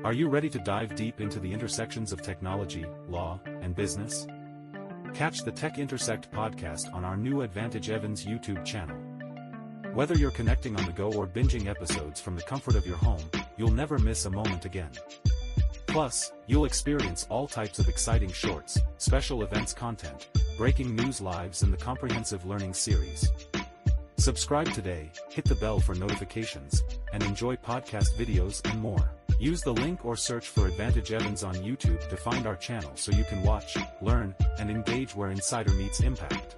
Are you ready to dive deep into the intersections of technology, law, and business? Catch the Tech Intersect Podcast on our new Advantage Evans YouTube channel. Whether you're connecting on the go or binging episodes from the comfort of your home, you'll never miss a moment again. Plus, you'll experience all types of exciting shorts, special events content, breaking news lives, and the comprehensive learning series. Subscribe today, hit the bell for notifications, and enjoy podcast videos and more. Use the link or search for Advantage Evans on YouTube to find our channel so you can watch, learn, and engage where insider meets impact.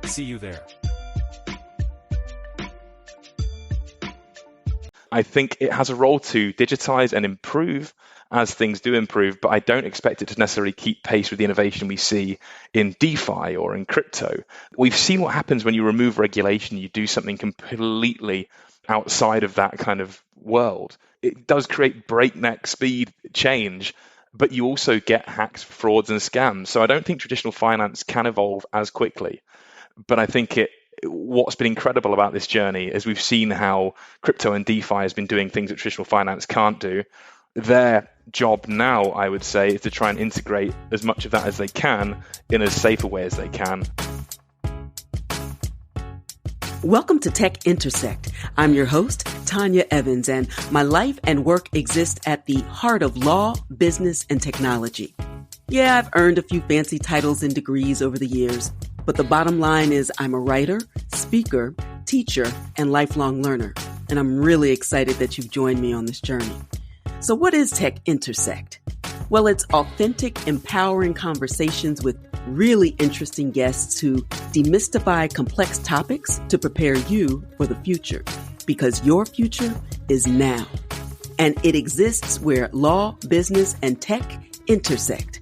See you there. I think it has a role to digitize and improve as things do improve, but I don't expect it to necessarily keep pace with the innovation we see in DeFi or in crypto. We've seen what happens when you remove regulation, you do something completely outside of that kind of world. It does create breakneck speed change, but you also get hacks, frauds, and scams. So I don't think traditional finance can evolve as quickly. But I think what's been incredible about this journey is we've seen how crypto and DeFi has been doing things that traditional finance can't do. Their job now, I would say, is to try and integrate as much of that as they can in as safe a way as they can. Welcome to Tech Intersect. I'm your host, Tanya Evans, and my life and work exist at the heart of law, business, and technology. Yeah, I've earned a few fancy titles and degrees over the years, but the bottom line is I'm a writer, speaker, teacher, and lifelong learner, and I'm really excited that you've joined me on this journey. So what is Tech Intersect? Well, it's authentic, empowering conversations with really interesting guests who demystify complex topics to prepare you for the future, because your future is now. And it exists where law, business, and tech intersect.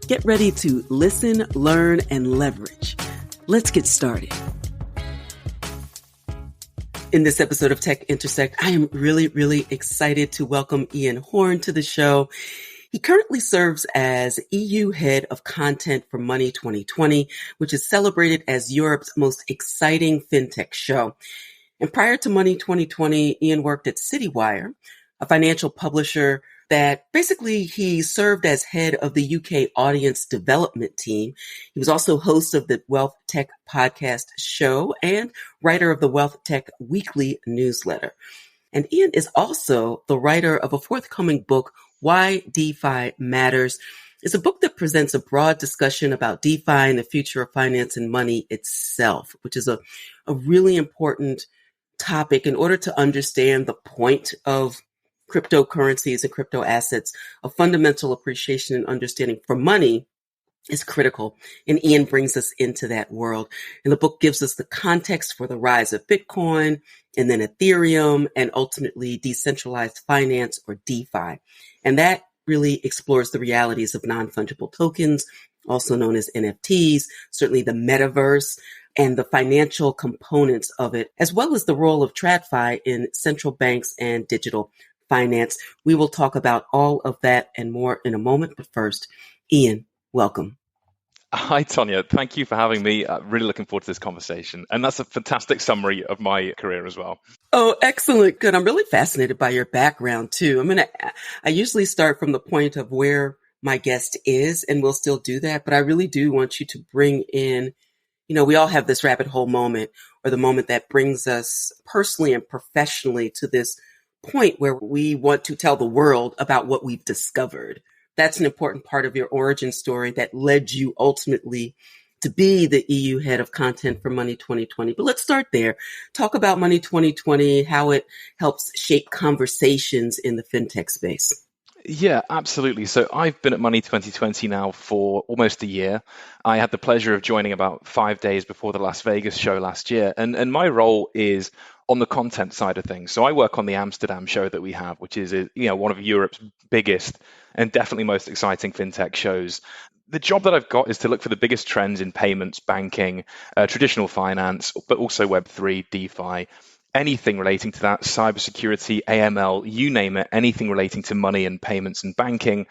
Get ready to listen, learn, and leverage. Let's get started. In this episode of Tech Intersect, I am really excited to welcome Ian Horne to the show. He currently serves as EU Head of Content for Money 2020, which is celebrated as Europe's most exciting fintech show. And prior to Money 2020, Ian worked at Citywire, a financial publisher that basically he served as head of the UK audience development team. He was also host of the Wealth Tech Podcast show and writer of the Wealth Tech weekly newsletter. And Ian is also the writer of a forthcoming book, Why DeFi Matters. It's a book that presents a broad discussion about DeFi and the future of finance and money itself, which is a really important topic in order to understand the point of cryptocurrencies and crypto assets. A fundamental appreciation and understanding for money is critical. And Ian brings us into that world. And the book gives us the context for the rise of Bitcoin and then Ethereum and ultimately decentralized finance or DeFi. And that really explores the realities of nonfungible tokens, also known as NFTs, certainly the metaverse and the financial components of it, as well as the role of TradFi in central banks and digital finance. We will talk about all of that and more in a moment. But first, Ian, welcome. Hi, Tanya. Thank you for having me. Really looking forward to this conversation. And that's a fantastic summary of my career as well. Oh, excellent. Good. I'm really fascinated by your background too. I usually start from the point of where my guest is, and we'll still do that. But I really do want you to bring in, we all have this rabbit hole moment or the moment that brings us personally and professionally to this point where we want to tell the world about what we've discovered. That's an important part of your origin story that led you ultimately to be the EU Head of Content for Money 2020. But let's start there. Talk about Money 2020, how it helps shape conversations in the fintech space. Yeah, absolutely. So I've been at Money 2020 now for almost a year. I had the pleasure of joining about 5 days before the Las Vegas show last year. And my role is on the content side of things. So I work on the Amsterdam show that we have, which is one of Europe's biggest and definitely most exciting fintech shows. The job that I've got is to look for the biggest trends in payments, banking, traditional finance, but also Web3, DeFi, anything relating to that, cybersecurity, AML, you name it, anything relating to money and payments and banking.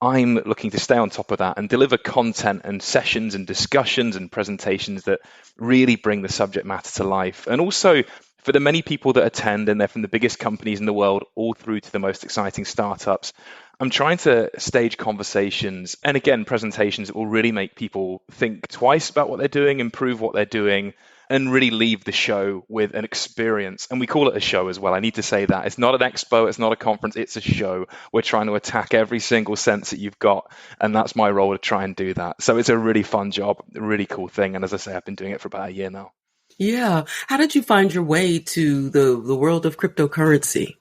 I'm looking to stay on top of that and deliver content and sessions and discussions and presentations that really bring the subject matter to life. And also For the many people that attend, and they're from the biggest companies in the world all through to the most exciting startups, I'm trying to stage conversations and again, presentations that will really make people think twice about what they're doing, improve what they're doing, and really leave the show with an experience. And we call it a show as well. I need to say that. It's not an expo, it's not a conference, it's a show. We're trying to attack every single sense that you've got. And that's my role to try and do that. So it's a really fun job, a really cool thing. And as I say, I've been doing it for about a year now. Yeah. How did you find your way to the world of cryptocurrency?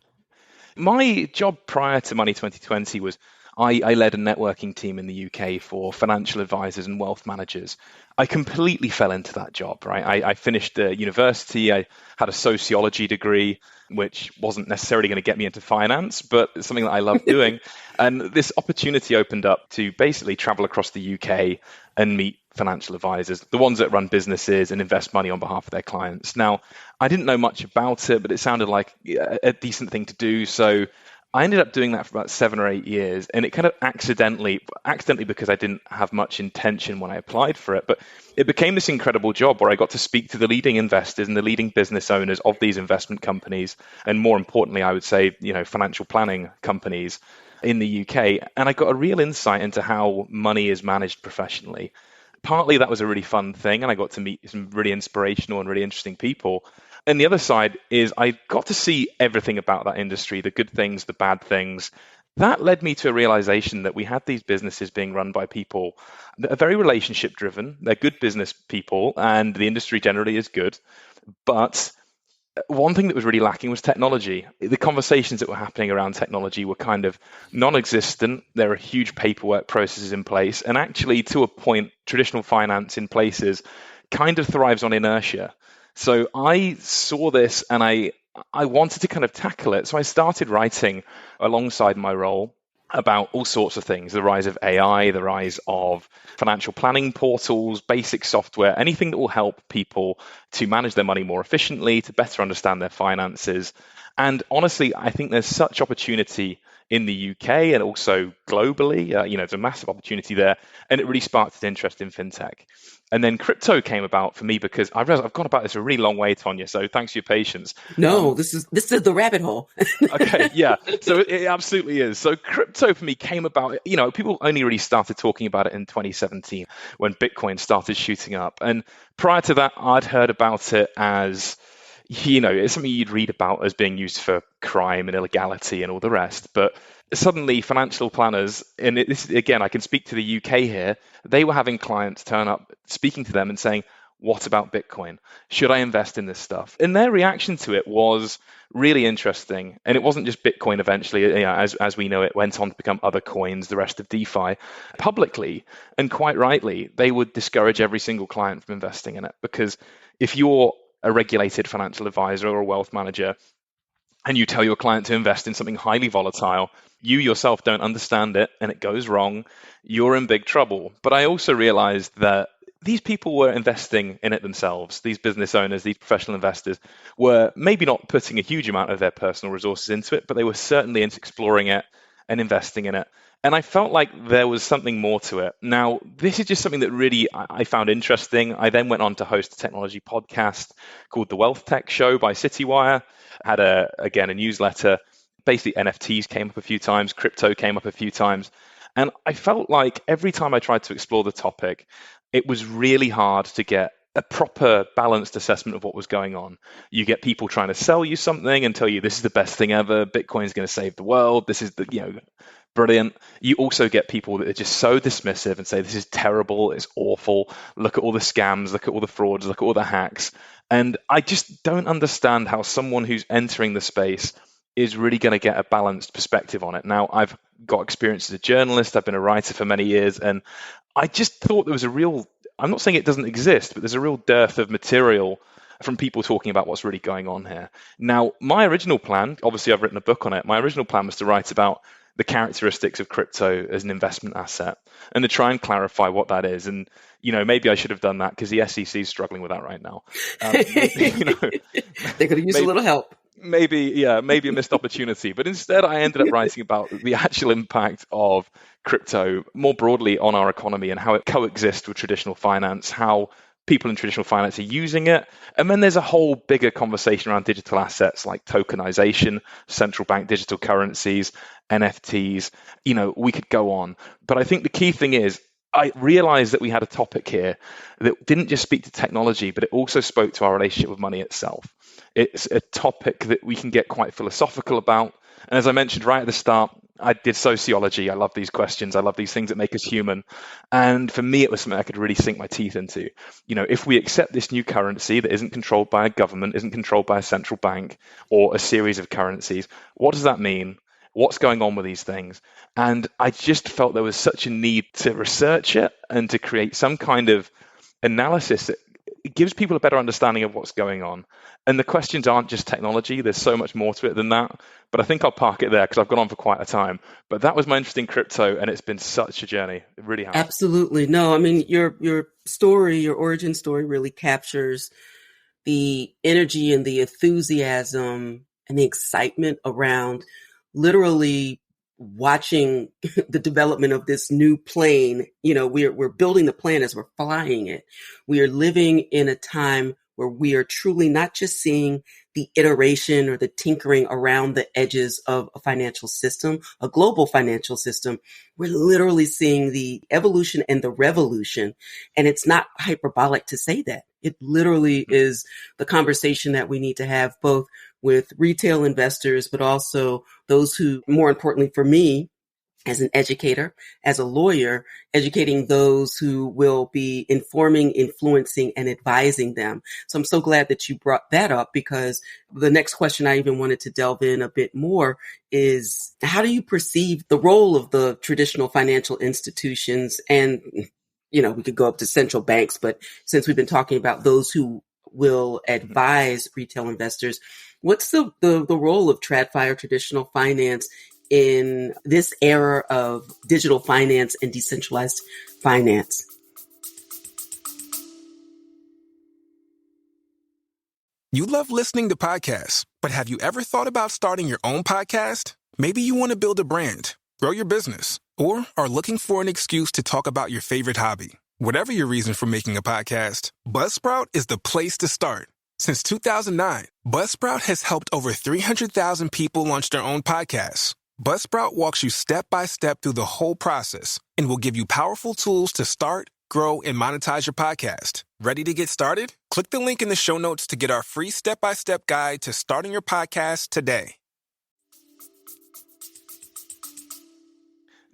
My job prior to Money 2020 was I led a networking team in the UK for financial advisors and wealth managers. I completely fell into that job, right? I finished university. I had a sociology degree, which wasn't necessarily going to get me into finance, but it's something that I loved doing. And this opportunity opened up to basically travel across the UK and meet financial advisors, the ones that run businesses and invest money on behalf of their clients. Now, I didn't know much about it, but it sounded like a decent thing to do. So I ended up doing that for about 7 or 8 years, and it kind of accidentally because I didn't have much intention when I applied for it, but it became this incredible job where I got to speak to the leading investors and the leading business owners of these investment companies, and more importantly, I would say, financial planning companies in the UK, and I got a real insight into how money is managed professionally. Partly that was a really fun thing, and I got to meet some really inspirational and really interesting people. And the other side is I got to see everything about that industry, the good things, the bad things. That led me to a realization that we had these businesses being run by people that are very relationship driven. They're good business people, and the industry generally is good. But one thing that was really lacking was technology. The conversations that were happening around technology were kind of non-existent. There are huge paperwork processes in place. And actually, to a point, traditional finance in places kind of thrives on inertia. So I saw this and I wanted to kind of tackle it. So I started writing alongside my role about all sorts of things, the rise of AI, the rise of financial planning portals, basic software, anything that will help people to manage their money more efficiently, to better understand their finances. And honestly, I think there's such opportunity in the UK and also globally. There's a massive opportunity there. And it really sparked an interest in fintech. And then crypto came about for me because I realized I've gone about this a really long way, Tonya. So thanks for your patience. No, this is the rabbit hole. Okay, yeah. So it absolutely is. So crypto for me came about, people only really started talking about it in 2017 when Bitcoin started shooting up. And prior to that, I'd heard about it as, it's something you'd read about as being used for crime and illegality and all the rest. But suddenly financial planners, and this again, I can speak to the UK here, they were having clients turn up, speaking to them and saying, what about Bitcoin? Should I invest in this stuff? And their reaction to it was really interesting. And it wasn't just Bitcoin eventually, as we know, it went on to become other coins, the rest of DeFi, publicly. And quite rightly, they would discourage every single client from investing in it. Because if you're a regulated financial advisor or a wealth manager, and you tell your client to invest in something highly volatile, you yourself don't understand it and it goes wrong, you're in big trouble. But I also realized that these people were investing in it themselves. These business owners, these professional investors were maybe not putting a huge amount of their personal resources into it, but they were certainly into exploring it and investing in it. And I felt like there was something more to it. Now, this is just something that really I found interesting. I then went on to host a technology podcast called The Wealth Tech Show by Citywire. Had a newsletter. Basically, NFTs came up a few times, crypto came up a few times. And I felt like every time I tried to explore the topic, it was really hard to get a proper balanced assessment of what was going on. You get people trying to sell you something and tell you this is the best thing ever, Bitcoin is going to save the world, this is brilliant. You also get people that are just so dismissive and say this is terrible, it's awful, look at all the scams, look at all the frauds, look at all the hacks. And I just don't understand how someone who's entering the space is really going to get a balanced perspective on it. Now, I've got experience as a journalist, I've been a writer for many years, and I just thought there was I'm not saying it doesn't exist, but there's a real dearth of material from people talking about what's really going on here. Now, my original plan, obviously I've written a book on it, my original plan was to write about the characteristics of crypto as an investment asset and to try and clarify what that is. And, maybe I should have done that because the SEC is struggling with that right now. They could use a little help. Maybe a missed opportunity. But instead, I ended up writing about the actual impact of crypto more broadly on our economy and how it coexists with traditional finance, how people in traditional finance are using it. And then there's a whole bigger conversation around digital assets like tokenization, central bank digital currencies, NFTs. We could go on. But I think the key thing is, I realized that we had a topic here that didn't just speak to technology, but it also spoke to our relationship with money itself. It's a topic that we can get quite philosophical about. And as I mentioned right at the start, I did sociology. I love these questions. I love these things that make us human. And for me, it was something I could really sink my teeth into. If we accept this new currency that isn't controlled by a government, isn't controlled by a central bank or a series of currencies, what does that mean? What's going on with these things? And I just felt there was such a need to research it and to create some kind of analysis that gives people a better understanding of what's going on. And the questions aren't just technology. There's so much more to it than that. But I think I'll park it there because I've gone on for quite a time. But that was my interest in crypto, and it's been such a journey. It really has. Absolutely. No, I mean, your story, your origin story really captures the energy and the enthusiasm and the excitement around literally watching the development of this new plane. We're building the plane as we're flying it. We are living in a time where we are truly not just seeing the iteration or the tinkering around the edges of a financial system, a global financial system. We're literally seeing the evolution and the revolution. And it's not hyperbolic to say that. It literally is the conversation that we need to have both with retail investors, but also those who, more importantly for me, as an educator, as a lawyer, educating those who will be informing, influencing, and advising them. So I'm so glad that you brought that up, because the next question I even wanted to delve in a bit more is, how do you perceive the role of the traditional financial institutions? And, we could go up to central banks, but since we've been talking about those who will advise retail investors, what's the role of TradFi or traditional finance in this era of digital finance and decentralized finance? You love listening to podcasts, but have you ever thought about starting your own podcast? Maybe you want to build a brand, grow your business, or are looking for an excuse to talk about your favorite hobby. Whatever your reason for making a podcast, Buzzsprout is the place to start. Since 2009, Buzzsprout has helped over 300,000 people launch their own podcasts. Buzzsprout walks you step by step through the whole process and will give you powerful tools to start, grow, and monetize your podcast. Ready to get started? Click the link in the show notes to get our free step-by-step guide to starting your podcast today.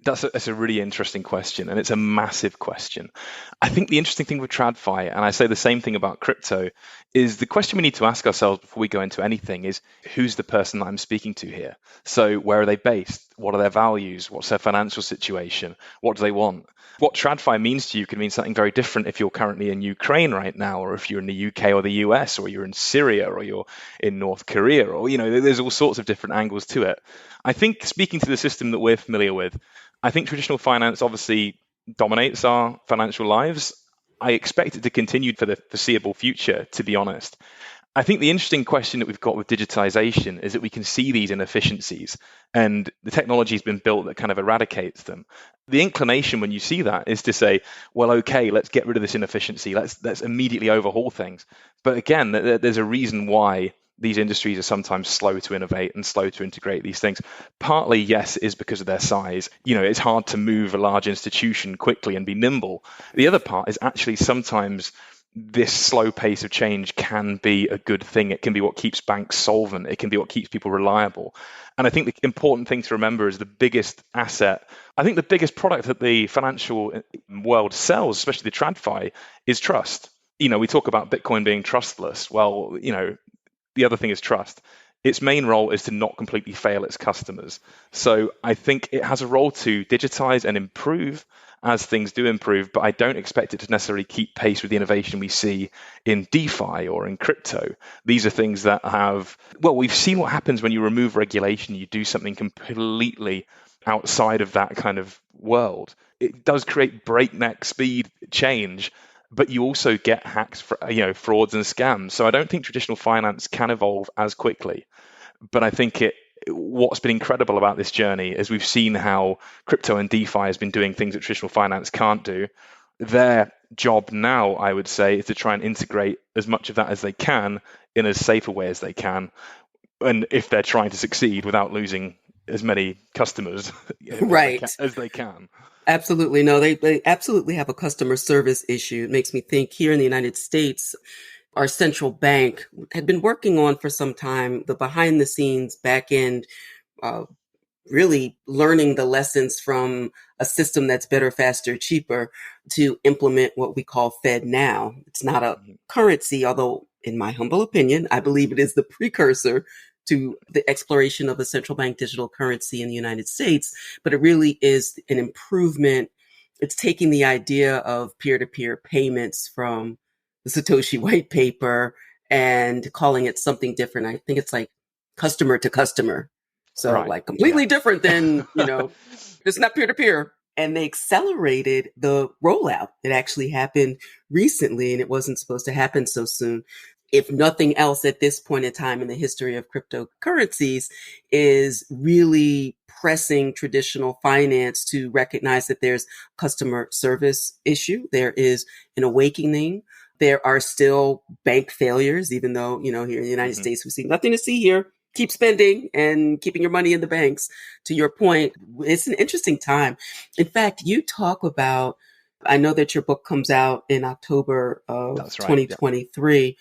That's a really interesting question, and it's a massive question. I think the interesting thing with TradFi, and I say the same thing about crypto, is the question we need to ask ourselves before we go into anything is, who's the person that I'm speaking to here? So where are they based? What are their values? What's their financial situation? What do they want? What TradFi means to you can mean something very different if you're currently in Ukraine right now, or if you're in the UK or the US, or you're in Syria, or you're in North Korea, or, there's all sorts of different angles to it. I think, speaking to the system that we're familiar with, I think traditional finance obviously dominates our financial lives. I expect it to continue for the foreseeable future, to be honest. I think the interesting question that we've got with digitization is that we can see these inefficiencies, and the technology has been built that kind of eradicates them. The inclination when you see that is to say, well, okay, let's get rid of this inefficiency. Let's immediately overhaul things. But again, there's a reason why these industries are sometimes slow to innovate and slow to integrate these things. Partly, yes, is because of their size. It's hard to move a large institution quickly and be nimble. The other part is actually sometimes this slow pace of change can be a good thing. It can be what keeps banks solvent. It can be what keeps people reliable. And I think the important thing to remember is the biggest asset, I think the biggest product that the financial world sells, especially the TradFi, is trust. We talk about Bitcoin being trustless. Well, the other thing is trust. Its main role is to not completely fail its customers. So I think it has a role to digitize and improve as things do improve, but I don't expect it to necessarily keep pace with the innovation we see in DeFi or in crypto. These are things that we've seen what happens when you remove regulation, you do something completely outside of that kind of world. It does create breakneck speed change, but you also get hacks, frauds and scams. So I don't think traditional finance can evolve as quickly. But I think what's been incredible about this journey is we've seen how crypto and DeFi has been doing things that traditional finance can't do. They're job now, I would say, is to try and integrate as much of that as they can in as safe a way as they can. And if they're trying to succeed without losing as many customers right. as they can. Absolutely. No, they absolutely have a customer service issue. It makes me think here in the United States, our central bank had been working on for some time the behind the scenes back end, really learning the lessons from a system that's better, faster, cheaper to implement what we call Fed Now. It's not a currency, although in my humble opinion, I believe it is the precursor to the exploration of a central bank digital currency in the United States, but it really is an improvement. It's taking the idea of peer-to-peer payments from the Satoshi white paper and calling it something different. I think it's like customer to customer. So like completely different than, it's not peer-to-peer. And they accelerated the rollout. It actually happened recently and it wasn't supposed to happen so soon. If nothing else at this point in time in the history of cryptocurrencies is really pressing traditional finance to recognize that there's customer service issue. There is an awakening. There are still bank failures, even though, here in the United States, we see nothing to see here. Keep spending and keeping your money in the banks. To your point, it's an interesting time. In fact, you talk about, I know that your book comes out in October of 2023,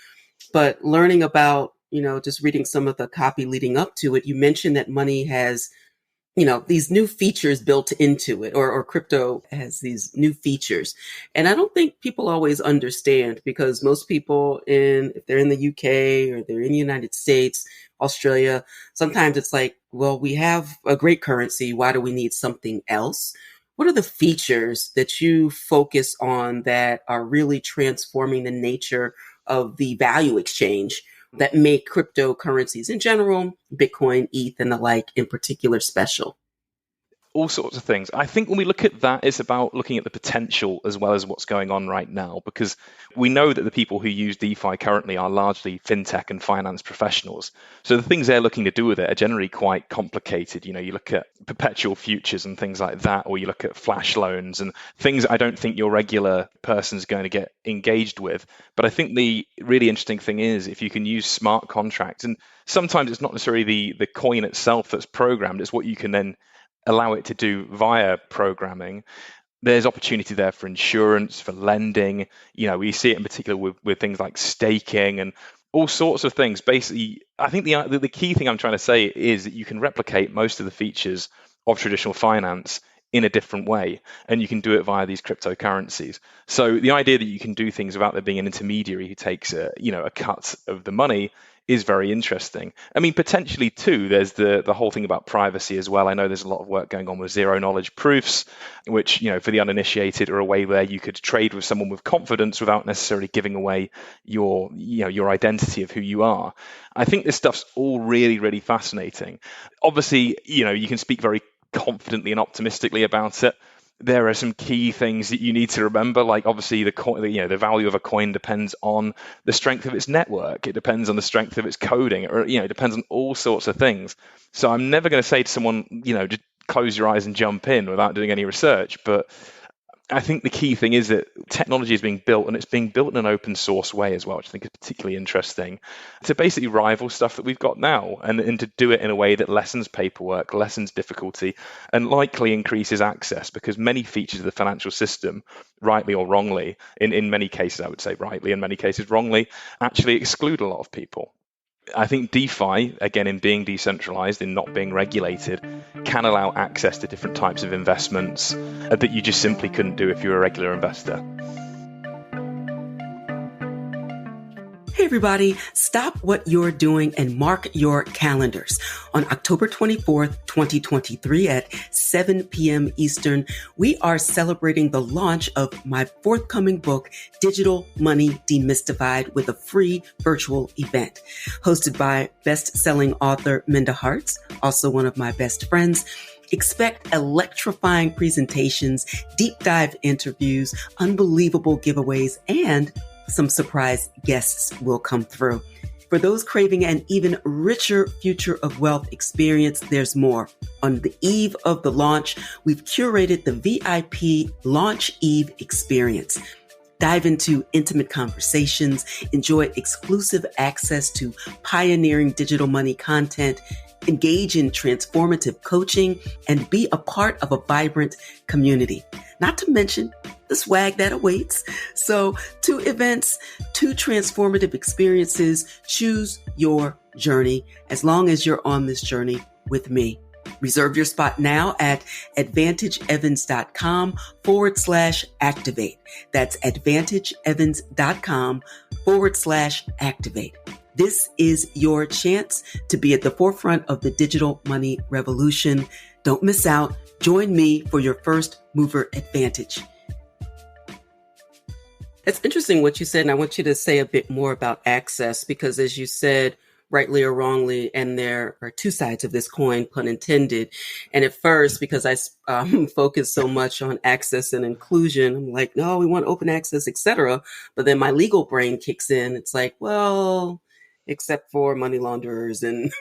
but learning about, just reading some of the copy leading up to it, you mentioned that money has, these new features built into it, or crypto has these new features. And I don't think people always understand, because most people if they're in the UK or they're in the United States, Australia, sometimes it's like, well, we have a great currency. Why do we need something else? What are the features that you focus on that are really transforming the nature of the value exchange that make cryptocurrencies in general, Bitcoin, ETH, and the like in particular special? All sorts of things. I think when we look at that, it's about looking at the potential as well as what's going on right now, because we know that the people who use DeFi currently are largely fintech and finance professionals. So the things they're looking to do with it are generally quite complicated. You look at perpetual futures and things like that, or you look at flash loans and things I don't think your regular person's going to get engaged with. But I think the really interesting thing is if you can use smart contracts, and sometimes it's not necessarily the coin itself that's programmed, it's what you can then allow it to do via programming. There's opportunity there for insurance, for lending. We see it in particular with things like staking and all sorts of things. Basically, I think the key thing I'm trying to say is that you can replicate most of the features of traditional finance in a different way, and you can do it via these cryptocurrencies. So the idea that you can do things without there being an intermediary who takes a cut of the money is very interesting. I mean, potentially too, there's the whole thing about privacy as well. I know there's a lot of work going on with zero knowledge proofs, which, for the uninitiated are a way where you could trade with someone with confidence without necessarily giving away your identity of who you are. I think this stuff's all really, really fascinating. Obviously, you can speak very confidently and optimistically about it. There are some key things that you need to remember, like obviously the value of a coin depends on the strength of its network. It depends on the strength of its coding, or it depends on all sorts of things. So I'm never going to say to someone, just close your eyes and jump in without doing any research. But I think the key thing is that technology is being built, and it's being built in an open source way as well, which I think is particularly interesting, to basically rival stuff that we've got now, and to do it in a way that lessens paperwork, lessens difficulty, and likely increases access, because many features of the financial system, rightly or wrongly, in many cases I would say rightly, in many cases wrongly, actually exclude a lot of people. I think DeFi, again, in being decentralized, in not being regulated, can allow access to different types of investments that you just simply couldn't do if you're a regular investor. Hey everybody, stop what you're doing and mark your calendars. On October 24th, 2023 at 7 p.m. Eastern, we are celebrating the launch of my forthcoming book, Digital Money Demystified, with a free virtual event. Hosted by best-selling author Minda Harts, also one of my best friends. Expect electrifying presentations, deep dive interviews, unbelievable giveaways, and some surprise guests will come through. For those craving an even richer future of wealth experience, there's more. On the eve of the launch, we've curated the VIP Launch Eve experience. Dive into intimate conversations, enjoy exclusive access to pioneering digital money content, engage in transformative coaching, and be a part of a vibrant community. Not to mention the swag that awaits. So 2 events, 2 transformative experiences. Choose your journey as long as you're on this journey with me. Reserve your spot now at advantageevans.com/activate. That's advantageevans.com/activate. This is your chance to be at the forefront of the digital money revolution. Don't miss out. Join me for your first mover advantage. It's interesting what you said, and I want you to say a bit more about access, because as you said, rightly or wrongly, and there are 2 sides of this coin, pun intended. And at first, because I focus so much on access and inclusion, I'm like, no, we want open access, etc. But then my legal brain kicks in. It's like, well, except for money launderers and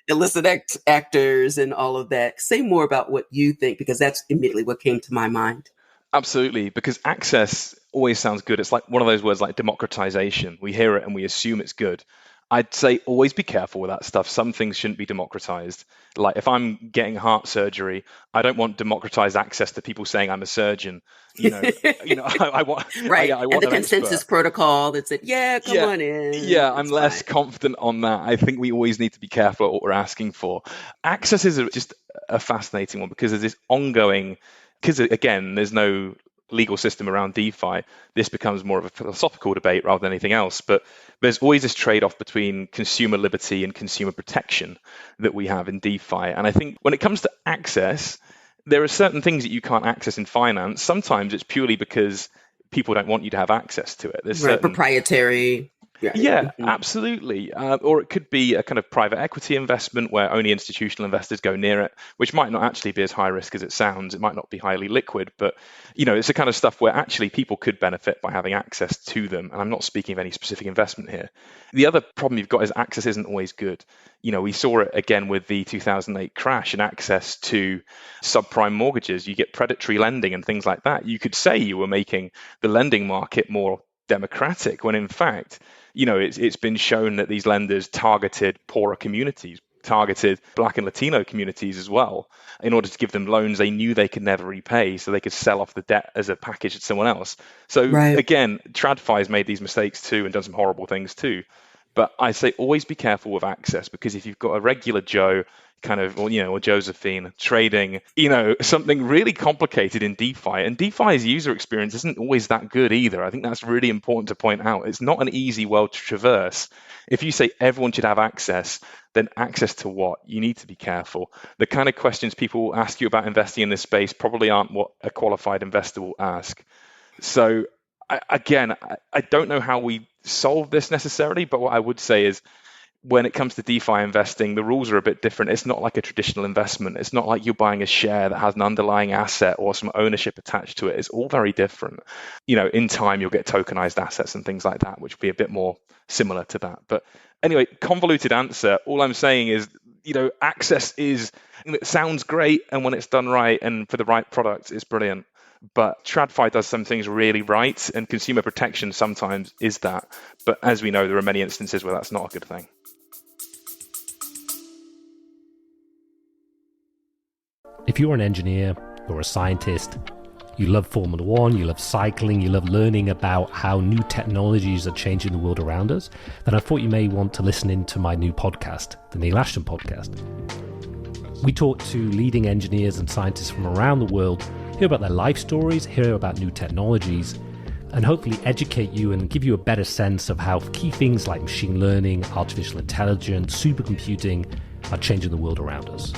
illicit actors and all of that. Say more about what you think, because that's immediately what came to my mind. Absolutely, because access always sounds good. It's like one of those words like democratization. We hear it and we assume it's good. I'd say always be careful with that stuff. Some things shouldn't be democratized. Like if I'm getting heart surgery, I don't want democratized access to people saying I'm a surgeon. I want right. I want and the an consensus expert. Protocol that said, come on in. Yeah, I'm less fine. confident on that. I think we always need to be careful at what we're asking for. Access is just a fascinating one because there's this ongoing, because again, there's no legal system around DeFi. This becomes more of a philosophical debate rather than anything else. But there's always this trade-off between consumer liberty and consumer protection that we have in DeFi. And I think when it comes to access, there are certain things that you can't access in finance. Sometimes it's purely because people don't want you to have access to it. There's certain proprietary. Yeah, absolutely. Or it could be a kind of private equity investment where only institutional investors go near it, which might not actually be as high risk as it sounds. It might not be highly liquid, but it's the kind of stuff where actually people could benefit by having access to them. And I'm not speaking of any specific investment here. The other problem you've got is access isn't always good. We saw it again with the 2008 crash and access to subprime mortgages. You get predatory lending and things like that. You could say you were making the lending market more democratic when in fact, it's been shown that these lenders targeted poorer communities, targeted Black and Latino communities as well, in order to give them loans they knew they could never repay, so they could sell off the debt as a package to someone else. So Again, TradFi has made these mistakes too and done some horrible things too. But I say always be careful with access, because if you've got a regular Joe or Josephine trading, something really complicated in DeFi, and DeFi's user experience isn't always that good either. I think that's really important to point out. It's not an easy world to traverse. If you say everyone should have access, then access to what? You need to be careful. The kind of questions people ask you about investing in this space probably aren't what a qualified investor will ask. So I don't know how we solve this necessarily, but what I would say is, when it comes to DeFi investing, the rules are a bit different. It's not like a traditional investment. It's not like you're buying a share that has an underlying asset or some ownership attached to it. It's all very different. In time, you'll get tokenized assets and things like that, which will be a bit more similar to that. But anyway, convoluted answer. All I'm saying is, access it sounds great. And when it's done right and for the right products, it's brilliant. But TradFi does some things really right, and consumer protection sometimes is that. But as we know, there are many instances where that's not a good thing. If you're an engineer or a scientist, you love Formula One, you love cycling, you love learning about how new technologies are changing the world around us, then I thought you may want to listen into my new podcast, the Neil Ashton Podcast. We talk to leading engineers and scientists from around the world, hear about their life stories, hear about new technologies, and hopefully educate you and give you a better sense of how key things like machine learning, artificial intelligence, supercomputing are changing the world around us.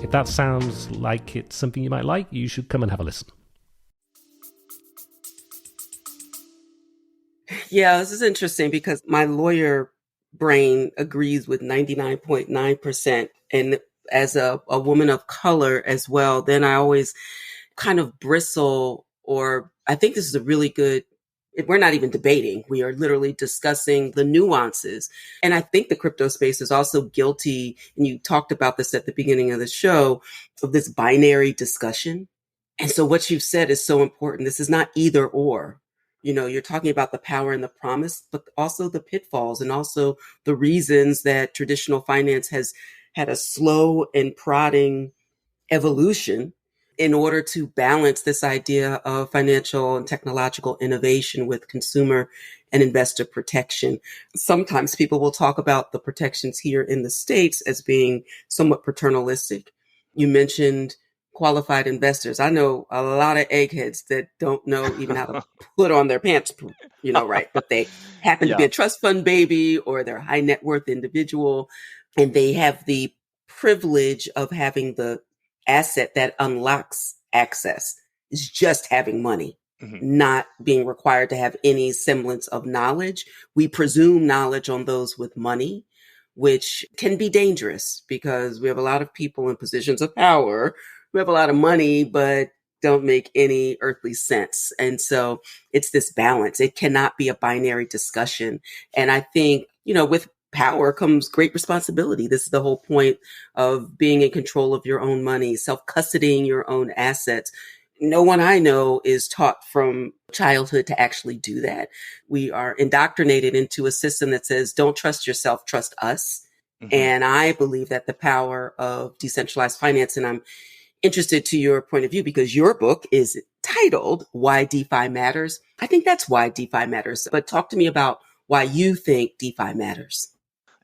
If that sounds like it's something you might like, you should come and have a listen. Yeah, this is interesting because my lawyer brain agrees with 99.9%. And as a woman of color as well, then I always kind of bristle, or I think this is a really good, we're not even debating. We are literally discussing the nuances. And I think the crypto space is also guilty, and you talked about this at the beginning of the show, of this binary discussion. And so what you've said is so important. This is not either or. You're talking about the power and the promise, but also the pitfalls and also the reasons that traditional finance has had a slow and prodding evolution in order to balance this idea of financial and technological innovation with consumer and investor protection. Sometimes people will talk about the protections here in the States as being somewhat paternalistic. You mentioned qualified investors. I know a lot of eggheads that don't know even how to put on their pants, right? But they happen to be a trust fund baby or they're a high net worth individual, and they have the privilege of having the asset that unlocks access is just having money, not being required to have any semblance of knowledge. We presume knowledge on those with money, which can be dangerous because we have a lot of people in positions of power who have a lot of money, but don't make any earthly sense. And so it's this balance. It cannot be a binary discussion. And I think, with power comes great responsibility. This is the whole point of being in control of your own money, self-custodying your own assets. No one I know is taught from childhood to actually do that. We are indoctrinated into a system that says, don't trust yourself, trust us. And I believe that the power of decentralized finance, and I'm interested to your point of view because your book is titled Why DeFi Matters. I think that's why DeFi matters. But talk to me about why you think DeFi matters.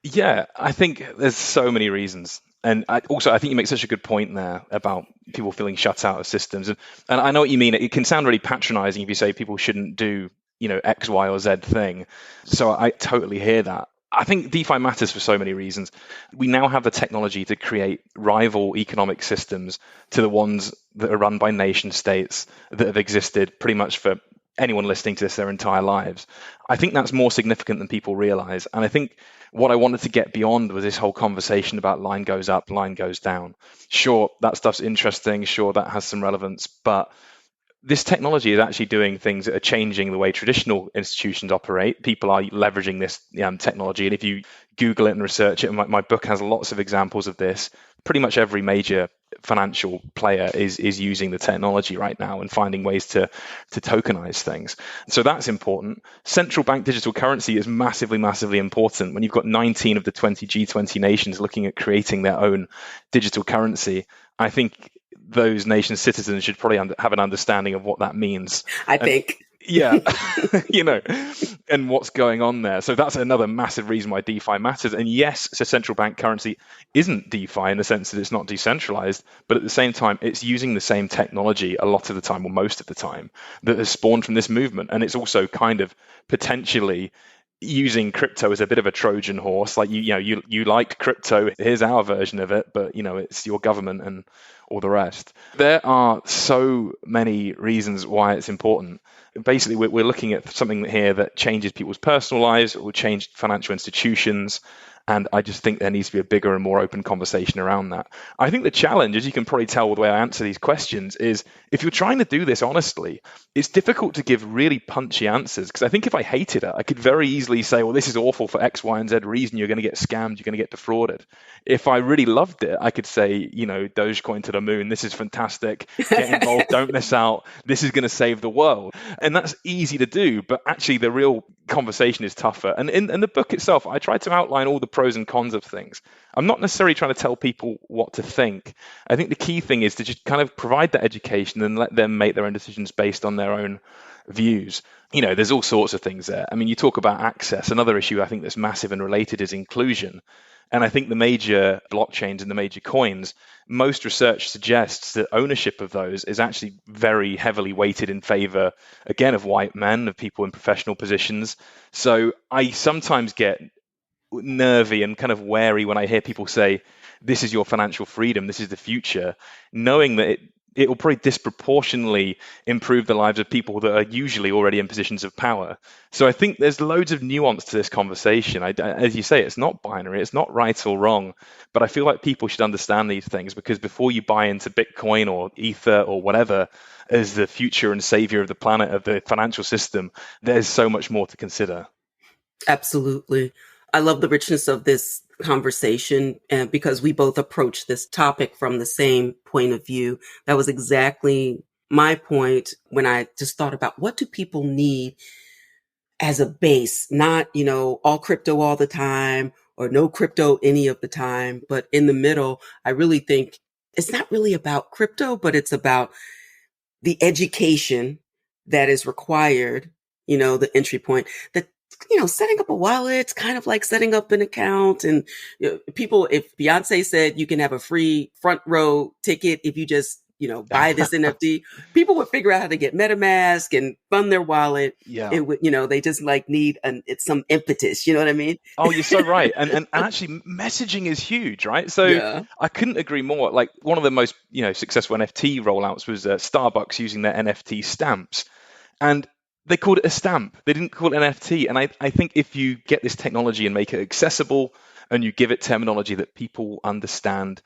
Yeah, I think there's so many reasons. And I think you make such a good point there about people feeling shut out of systems. And I know what you mean. It can sound really patronizing if you say people shouldn't do, X, Y, or Z thing. So I totally hear that. I think DeFi matters for so many reasons. We now have the technology to create rival economic systems to the ones that are run by nation states that have existed pretty much for anyone listening to this their entire lives. I think that's more significant than people realize. And I think what I wanted to get beyond was this whole conversation about line goes up, line goes down. Sure, that stuff's interesting. Sure, that has some relevance. But this technology is actually doing things that are changing the way traditional institutions operate. People are leveraging this technology. And if you Google it and research it, my book has lots of examples of this. Pretty much every major financial player is using the technology right now and finding ways to tokenize things. So that's important. Central bank digital currency is massively, massively important. When you've got 19 of the 20 G20 nations looking at creating their own digital currency, I think those nations' citizens should probably have an understanding of what that means. I think. Yeah, and what's going on there. So that's another massive reason why DeFi matters. And yes, so central bank currency isn't DeFi in the sense that it's not decentralized, but at the same time, it's using the same technology a lot of the time, or most of the time, that has spawned from this movement. And it's also kind of potentially using crypto as a bit of a Trojan horse. Like you like crypto, here's our version of it, but it's your government and all the rest. There are so many reasons why it's important. Basically, we're looking at something here that changes people's personal lives, or will change financial institutions. And I just think there needs to be a bigger and more open conversation around that. I think the challenge, as you can probably tell with the way I answer these questions, is if you're trying to do this honestly, it's difficult to give really punchy answers. Because I think if I hated it, I could very easily say, well, this is awful for X, Y, and Z reason. You're going to get scammed. You're going to get defrauded. If I really loved it, I could say, Dogecoin to the moon. This is fantastic. Get involved. Don't miss out. This is going to save the world. And that's easy to do. But actually, the real conversation is tougher. And in the book itself, I tried to outline all the pros and cons of things. I'm not necessarily trying to tell people what to think. I think the key thing is to just kind of provide that education and let them make their own decisions based on their own views. There's all sorts of things there. I mean, you talk about access. Another issue I think that's massive and related is inclusion. And I think the major blockchains and the major coins, most research suggests that ownership of those is actually very heavily weighted in favor, again, of white men, of people in professional positions. So I sometimes get nervy and kind of wary when I hear people say, this is your financial freedom, this is the future, knowing that it will probably disproportionately improve the lives of people that are usually already in positions of power. So I think there's loads of nuance to this conversation. As you say, it's not binary, it's not right or wrong, but I feel like people should understand these things, because before you buy into Bitcoin or Ether or whatever as the future and savior of the planet, of the financial system, there's so much more to consider. Absolutely. I love the richness of this conversation because we both approach this topic from the same point of view. That was exactly my point when I just thought about what do people need as a base, not, all crypto all the time or no crypto any of the time, but in the middle, I really think it's not really about crypto, but it's about the education that is required, the entry point that, setting up a wallet, it's kind of like setting up an account. And people, if Beyonce said you can have a free front row ticket if you just, buy this NFT, people would figure out how to get MetaMask and fund their wallet. Yeah. It would, they just need it's some impetus. You know what I mean? Oh, you're so right. And actually messaging is huge, right? So yeah. I couldn't agree more. Like one of the most, successful NFT rollouts was Starbucks using their NFT stamps. And they called it a stamp. They didn't call it an NFT. And I think if you get this technology and make it accessible and you give it terminology that people understand,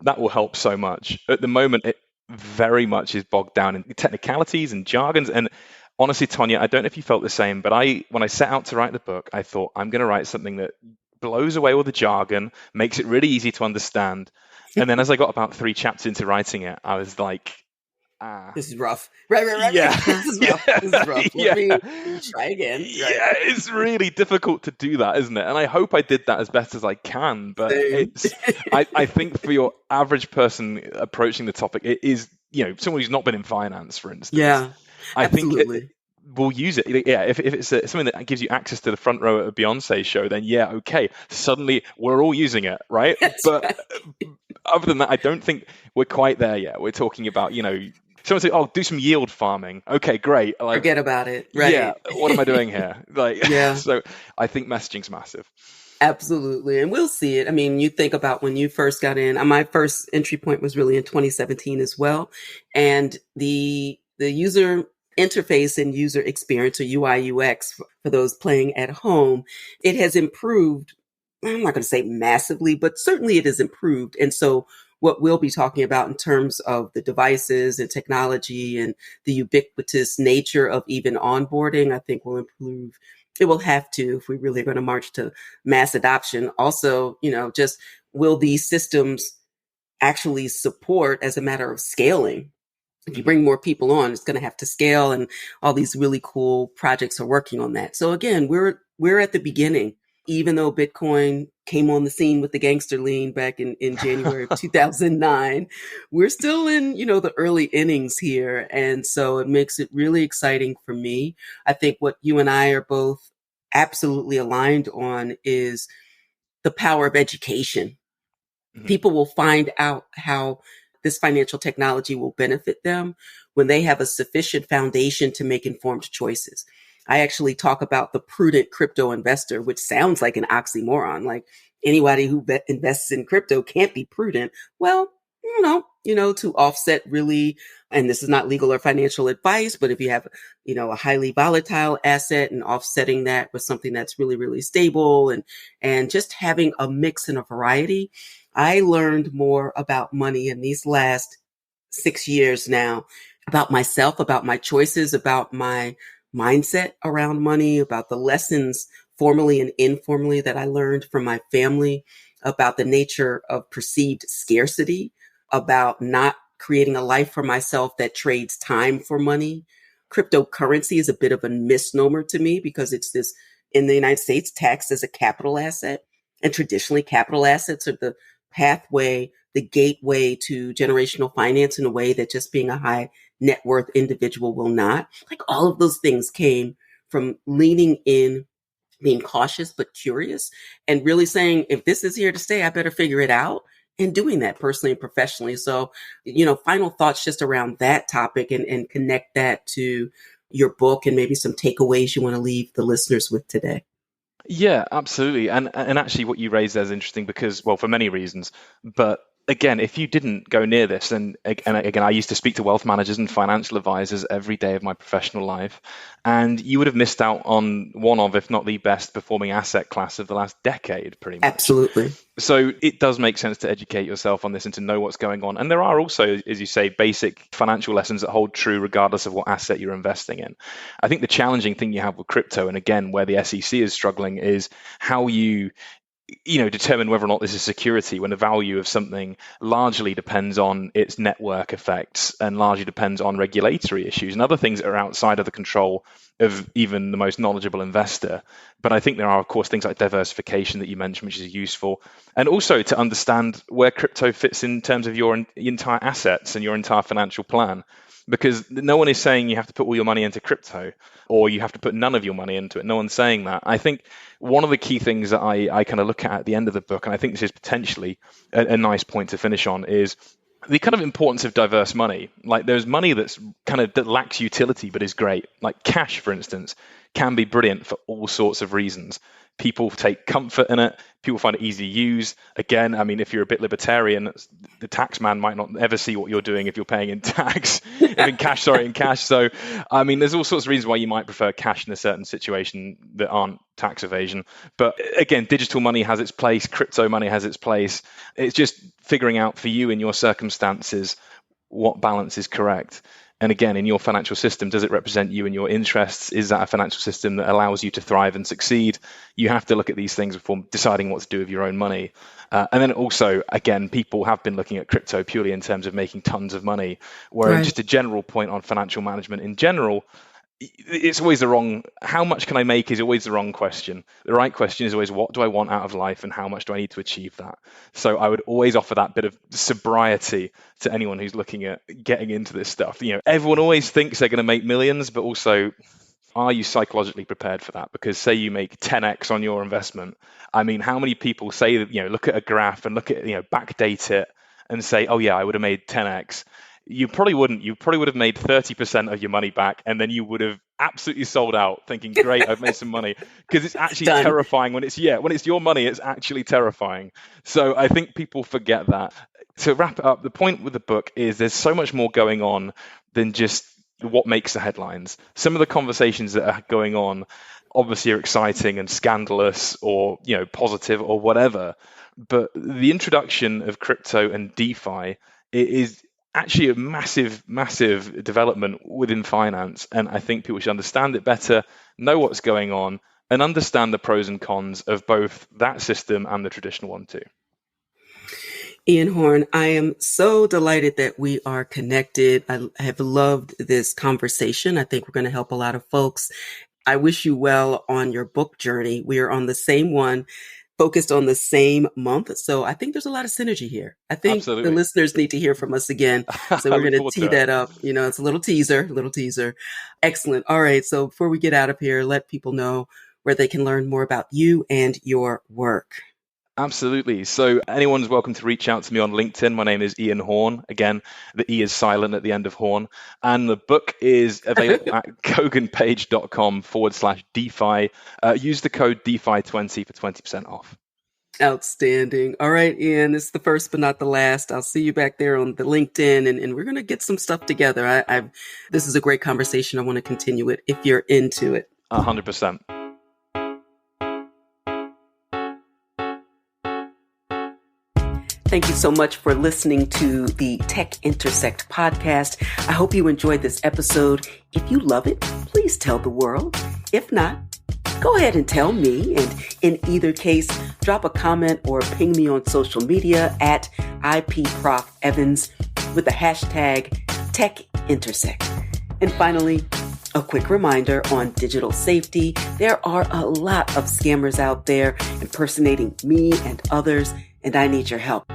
that will help so much. At the moment, it very much is bogged down in technicalities and jargons. And honestly, Tonya, I don't know if you felt the same, but when I set out to write the book, I thought I'm going to write something that blows away all the jargon, makes it really easy to understand. And then as I got about 3 chapters into writing it, I was like, this is rough. Right. Yeah. This is rough. This is rough. Let me try again. Right. Yeah, it's really difficult to do that, isn't it? And I hope I did that as best as I can. But I think for your average person approaching the topic, it is, someone who's not been in finance, for instance. Yeah, I think we'll use it. Yeah, if it's something that gives you access to the front row at a Beyonce show, then yeah, okay. Suddenly we're all using it, right? But other than that, I don't think we're quite there yet. We're talking about, someone say, "Oh, do some yield farming." Okay, great. Like, forget about it. Right? Yeah. What am I doing here? Yeah. So I think messaging's massive. Absolutely, and we'll see it. I mean, you think about when you first got in. My first entry point was really in 2017 as well, and the user interface and user experience, or UI UX, for those playing at home, it has improved. I'm not going to say massively, but certainly it has improved. And so what we'll be talking about in terms of the devices and technology and the ubiquitous nature of even onboarding, I think will improve. It will have to, if we really are going to march to mass adoption. Also, just will these systems actually support as a matter of scaling? If you bring more people on, it's going to have to scale, and all these really cool projects are working on that. So again, we're at the beginning. Even though Bitcoin came on the scene with the gangster lean back in January of 2009, we're still in, the early innings here. And so it makes it really exciting for me. I think what you and I are both absolutely aligned on is the power of education. Mm-hmm. People will find out how this financial technology will benefit them when they have a sufficient foundation to make informed choices. I actually talk about the prudent crypto investor, which sounds like an oxymoron. Like anybody who invests in crypto can't be prudent. Well, to offset really, and this is not legal or financial advice, but if you have, a highly volatile asset and offsetting that with something that's really, really stable and just having a mix and a variety. I learned more about money in these last 6 years now, about myself, about my choices, about my mindset around money, about the lessons formally and informally that I learned from my family, about the nature of perceived scarcity, about not creating a life for myself that trades time for money. Cryptocurrency is a bit of a misnomer to me because it's this, in the United States, taxed as a capital asset. And traditionally, capital assets are the pathway, the gateway to generational finance in a way that just being a high net worth individual will not. Like all of those things came from leaning in, being cautious but curious, and really saying, if this is here to stay, I better figure it out, and doing that personally and professionally. So, final thoughts just around that topic and connect that to your book and maybe some takeaways you want to leave the listeners with today. Yeah, absolutely. And actually what you raised there is interesting because, well, for many reasons, but again, if you didn't go near this, and again, I used to speak to wealth managers and financial advisors every day of my professional life, and you would have missed out on one of, if not the best performing asset class of the last decade, pretty much. Absolutely. So it does make sense to educate yourself on this and to know what's going on. And there are also, as you say, basic financial lessons that hold true regardless of what asset you're investing in. I think the challenging thing you have with crypto, and again, where the SEC is struggling, is how you determine whether or not this is security when the value of something largely depends on its network effects and largely depends on regulatory issues and other things that are outside of the control of even the most knowledgeable investor. But I think there are, of course, things like diversification that you mentioned, which is useful. And also to understand where crypto fits in terms of your entire assets and your entire financial plan. Because no one is saying you have to put all your money into crypto or you have to put none of your money into it. No one's saying that. I think one of the key things that I kind of look at the end of the book, and I think this is potentially a nice point to finish on, is the kind of importance of diverse money. Like there's money that lacks utility but is great. Like cash, for instance, can be brilliant for all sorts of reasons. People take comfort in it. People find it easy to use. Again, I mean, if you're a bit libertarian, the tax man might not ever see what you're doing if you're paying in tax, in cash. So, I mean, there's all sorts of reasons why you might prefer cash in a certain situation that aren't tax evasion. But again, digital money has its place. Crypto money has its place. It's just figuring out for you in your circumstances what balance is correct. And again, in your financial system, does it represent you and your interests? Is that a financial system that allows you to thrive and succeed? You have to look at these things before deciding what to do with your own money. And then also, again, people have been looking at crypto purely in terms of making tons of money, whereas just a general point on financial management in general, it's always the wrong, how much can I make is always the wrong question. The right question is always, what do I want out of life and how much do I need to achieve that? So I would always offer that bit of sobriety to anyone who's looking at getting into this stuff. Everyone always thinks they're going to make millions, but also, are you psychologically prepared for that? Because say you make 10x on your investment. I mean, how many people say that, look at a graph and look at, backdate it and say, oh yeah, I would have made 10x. You probably wouldn't. You probably would have made 30% of your money back, and then you would have absolutely sold out thinking, great, I've made some money. Because it's actually terrifying when it's your money, it's actually terrifying. So I think people forget that. To wrap it up, the point with the book is there's so much more going on than just what makes the headlines. Some of the conversations that are going on obviously are exciting and scandalous or, positive or whatever. But the introduction of crypto and DeFi is actually a massive, massive development within finance. And I think people should understand it better, know what's going on, and understand the pros and cons of both that system and the traditional one too. Ian Horne, I am so delighted that we are connected. I have loved this conversation. I think we're going to help a lot of folks. I wish you well on your book journey. We are on the same one, focused on the same month. So I think there's a lot of synergy here. I think the listeners need to hear from us again. So we're going to tee that up. It's a little teaser. Excellent. All right. So before we get out of here, let people know where they can learn more about you and your work. Absolutely. So anyone's welcome to reach out to me on LinkedIn. My name is Ian Horne. Again, the E is silent at the end of Horne. And the book is available at koganpage.com/DeFi. Use the code DeFi20 for 20% off. Outstanding. All right, Ian, this is the first but not the last. I'll see you back there on the LinkedIn and we're going to get some stuff together. This is a great conversation. I want to continue it if you're into it. 100%. Thank you so much for listening to the Tech Intersect podcast. I hope you enjoyed this episode. If you love it, please tell the world. If not, go ahead and tell me. And in either case, drop a comment or ping me on social media at IPProfEvans with the hashtag Tech Intersect. And finally, a quick reminder on digital safety. There are a lot of scammers out there impersonating me and others, and I need your help.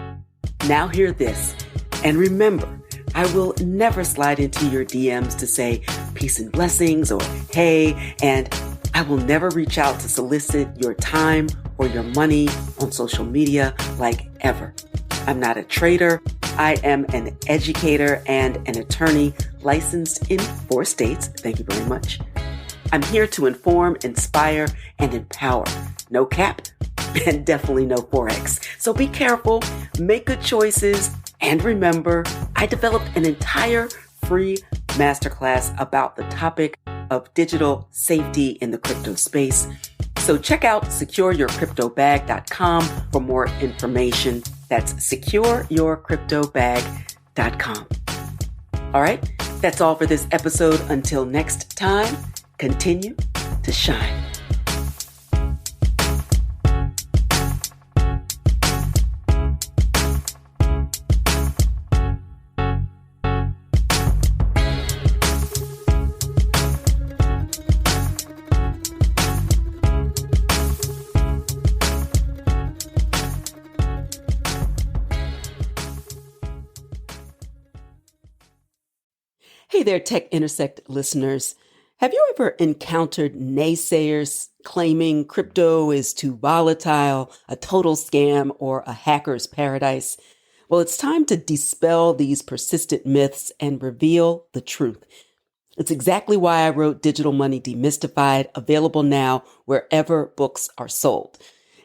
Now hear this, and remember, I will never slide into your DMs to say peace and blessings or hey, and I will never reach out to solicit your time or your money on social media like ever. I'm not a trader. I am an educator and an attorney licensed in 4 states. Thank you very much. I'm here to inform, inspire, and empower. No cap, and definitely no Forex. So be careful, make good choices, and remember, I developed an entire free masterclass about the topic of digital safety in the crypto space. So check out secureyourcryptobag.com for more information. That's secureyourcryptobag.com. All right, that's all for this episode. Until next time, continue to shine. Hey there, Tech Intersect listeners. Have you ever encountered naysayers claiming crypto is too volatile, a total scam, or a hacker's paradise? Well, it's time to dispel these persistent myths and reveal the truth. It's exactly why I wrote Digital Money Demystified, available now wherever books are sold.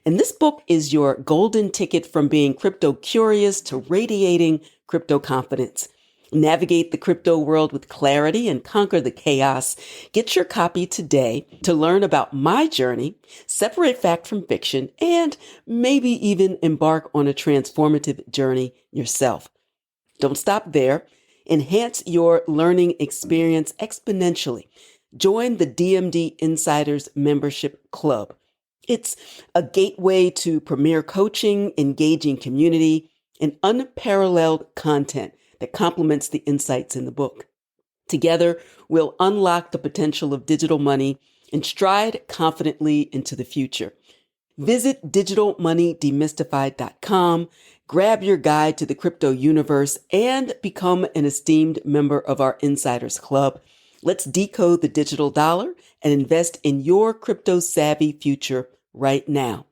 And this book is your golden ticket from being crypto curious to radiating crypto confidence. Navigate the crypto world with clarity and conquer the chaos. Get your copy today to learn about my journey, separate fact from fiction, and maybe even embark on a transformative journey yourself. Don't stop there. Enhance your learning experience exponentially. Join the DMD Insiders Membership Club. It's a gateway to premier coaching, engaging community, and unparalleled content that complements the insights in the book. Together, we'll unlock the potential of digital money and stride confidently into the future. Visit digitalmoneydemystified.com, grab your guide to the crypto universe, and become an esteemed member of our Insiders Club. Let's decode the digital dollar and invest in your crypto-savvy future right now.